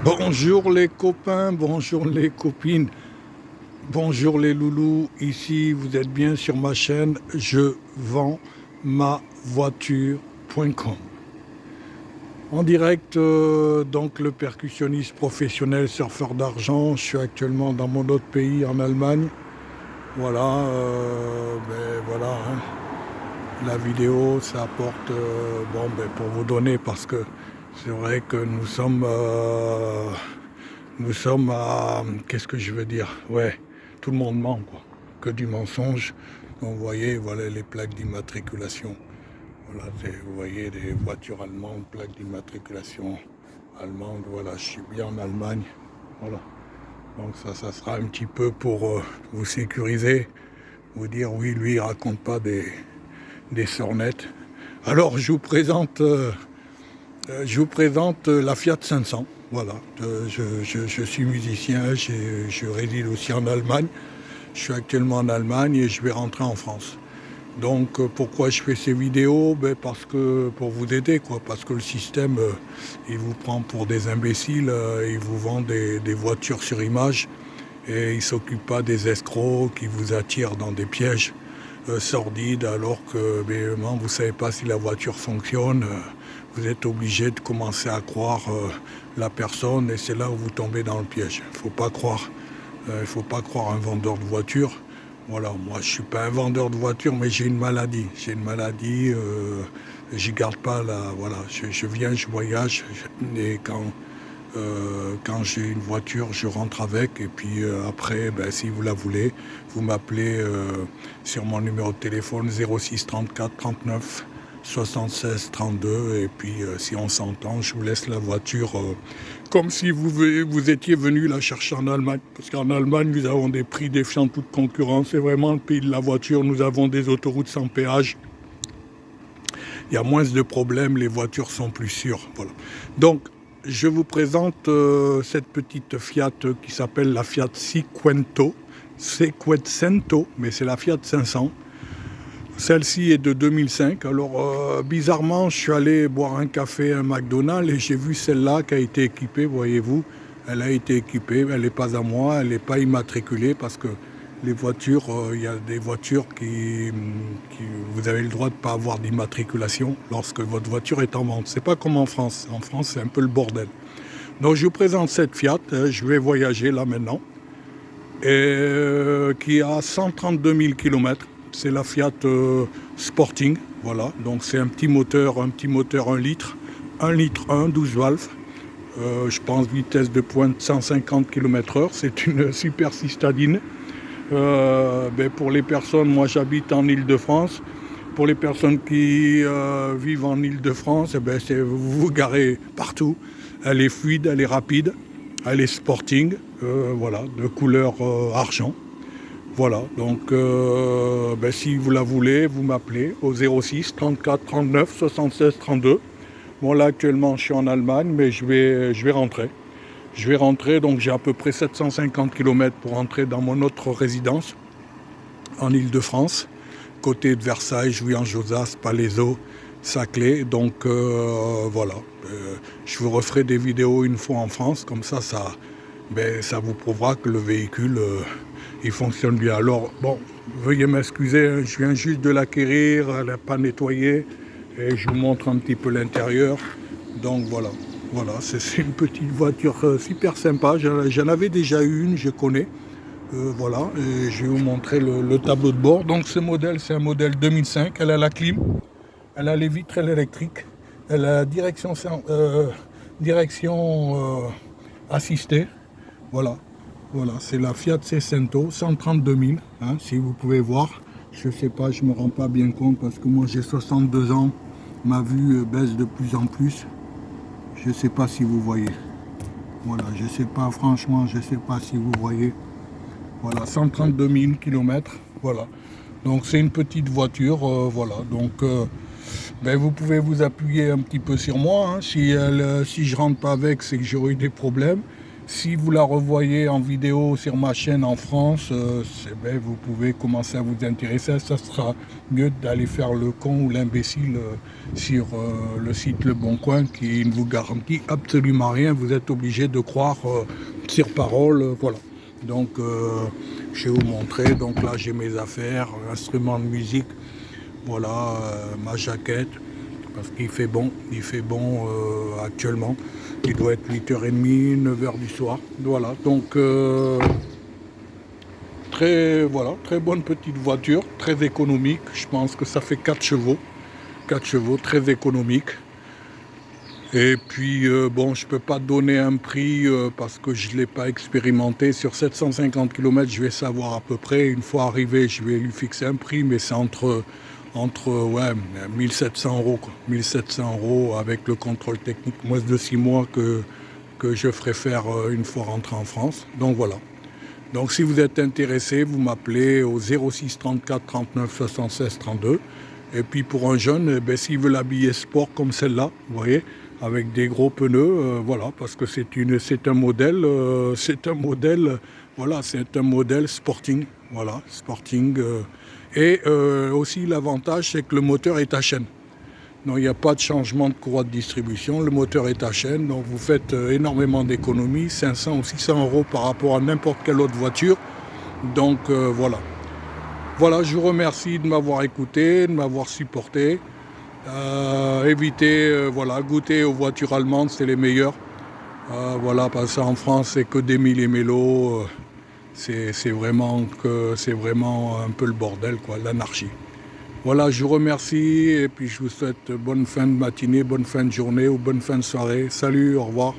Bonjour les copains, bonjour les copines, bonjour les loulous. Ici, vous êtes bien sur ma chaîne Je vends ma voiture.com. En direct, donc le percussionniste professionnel surfeur d'argent. Je suis actuellement dans mon autre pays, en Allemagne. Voilà, voilà. La vidéo, ça apporte, pour vous donner, parce que c'est vrai que nous sommes à, qu'est-ce que je veux dire? Ouais, tout le monde ment, quoi. Que du mensonge. Donc, vous voyez, voilà les plaques d'immatriculation. Voilà, vous voyez des voitures allemandes, plaques d'immatriculation allemande. Voilà, je suis bien en Allemagne. Voilà. Donc ça sera un petit peu pour vous sécuriser, vous dire oui, lui, il raconte pas des sornettes. Alors, je vous présente la Fiat 500. Voilà, je suis musicien, je réside aussi en Allemagne. Je suis actuellement en Allemagne et je vais rentrer en France. Donc pourquoi je fais ces vidéos? Parce que pour vous aider, quoi. Parce que le système, il vous prend pour des imbéciles, il vous vend des voitures sur image et il ne s'occupe pas des escrocs qui vous attirent dans des pièges sordides alors que vous ne savez pas si la voiture fonctionne. Vous êtes obligé de commencer à croire la personne et c'est là où vous tombez dans le piège. Il ne faut pas croire. Il faut pas croire un vendeur de voiture. Voilà, moi je suis pas un vendeur de voiture, mais j'ai une maladie. J'ai une maladie, je garde pas la. Voilà, je viens, je voyage, et quand j'ai une voiture, je rentre avec. Et puis après, si vous la voulez, vous m'appelez sur mon numéro de téléphone 06 34 39 76 32. Et puis si on s'entend, je vous laisse la voiture comme si vous étiez venu la chercher en Allemagne. Parce qu'en Allemagne, nous avons des prix défiant toute concurrence. C'est vraiment le pays de la voiture. Nous avons des autoroutes sans péage. Il y a moins de problèmes, les voitures sont plus sûres. Voilà. Donc, je vous présente cette petite Fiat qui s'appelle la Fiat Cinquecento, mais c'est la Fiat 500. Celle-ci est de 2005. Alors, bizarrement, je suis allé boire un café à un McDonald's et j'ai vu celle-là qui a été équipée, voyez-vous. Elle a été équipée, elle n'est pas à moi, elle n'est pas immatriculée parce que les voitures, il y a des voitures qui vous avez le droit de ne pas avoir d'immatriculation lorsque votre voiture est en vente. C'est pas comme en France. En France, c'est un peu le bordel. Donc, je vous présente cette Fiat. Je vais voyager là maintenant. Et qui a 132 000 km. C'est la Fiat Sporting, voilà. Donc c'est un petit moteur 1 litre, 12 valves. Je pense vitesse de pointe 150 km/h. C'est une super citadine. Pour les personnes, moi j'habite en Île-de-France. Pour les personnes qui vivent en Île-de-France, vous vous garez partout. Elle est fluide, elle est rapide, elle est Sporting, voilà, de couleur argent. Voilà, donc si vous la voulez, vous m'appelez au 06 34 39 76 32. Bon là actuellement je suis en Allemagne, mais je vais rentrer. Je vais rentrer, donc j'ai à peu près 750 km pour rentrer dans mon autre résidence en Île-de-France, côté de Versailles, Jouy-en-Josas, Palaiseau, Saclay. Donc voilà, je vous referai des vidéos une fois en France, comme ça vous prouvera que le véhicule il fonctionne bien. Alors bon, veuillez m'excuser, hein, je viens juste de l'acquérir, elle n'est pas nettoyée et je vous montre un petit peu l'intérieur. Donc voilà, c'est une petite voiture super sympa. J'en avais déjà eu une, je connais. Voilà, et je vais vous montrer le tableau de bord. Donc ce modèle, c'est un modèle 2005. Elle a la clim, elle a les vitrelles électriques, elle a direction assistée. Voilà, c'est la Fiat 600, 132 000, hein, si vous pouvez voir. Je sais pas, je me rends pas bien compte parce que moi j'ai 62 ans, ma vue baisse de plus en plus. Je sais pas si vous voyez. Voilà, je sais pas, franchement, je sais pas si vous voyez. Voilà, 132 000 km, voilà. Donc c'est une petite voiture, voilà. Donc vous pouvez vous appuyer un petit peu sur moi. Hein. Si je rentre pas avec, c'est que j'aurai eu des problèmes. Si vous la revoyez en vidéo sur ma chaîne en France, vous pouvez commencer à vous intéresser. Ça sera mieux d'aller faire le con ou l'imbécile sur le site Le Bon Coin qui ne vous garantit absolument rien. Vous êtes obligé de croire sur parole. Voilà. Donc, je vais vous montrer. Donc là, j'ai mes affaires, instruments de musique. Voilà, ma jaquette. Parce qu'il fait bon, actuellement. Il doit être 8h30, 9h du soir. Voilà, donc très bonne petite voiture, très économique. Je pense que ça fait 4 chevaux. 4 chevaux, très économique. Et puis, bon, je ne peux pas donner un prix parce que je ne l'ai pas expérimenté. Sur 750 km, je vais savoir à peu près. Une fois arrivé, je vais lui fixer un prix, mais c'est entre 1700 euros. 1700 euros avec le contrôle technique, moins de 6 mois que je ferai faire une fois rentré en France. Donc voilà. Donc si vous êtes intéressé, vous m'appelez au 06 34 39 76 32. Et puis pour un jeune, s'il veut l'habiller sport comme celle-là, vous voyez, avec des gros pneus, voilà, parce que c'est un modèle, voilà, c'est un modèle sporting, voilà, sporting. Et aussi l'avantage, c'est que le moteur est à chaîne. Donc il n'y a pas de changement de courroie de distribution, le moteur est à chaîne, donc vous faites énormément d'économies, 500 ou 600 euros par rapport à n'importe quelle autre voiture. Donc voilà. Voilà, je vous remercie de m'avoir écouté, de m'avoir supporté. Évitez, goûtez aux voitures allemandes, c'est les meilleures. Voilà, parce qu'en France, c'est que des mille et mélos. C'est vraiment un peu le bordel, quoi, l'anarchie. Voilà, je vous remercie et puis je vous souhaite bonne fin de matinée, bonne fin de journée ou bonne fin de soirée. Salut, au revoir.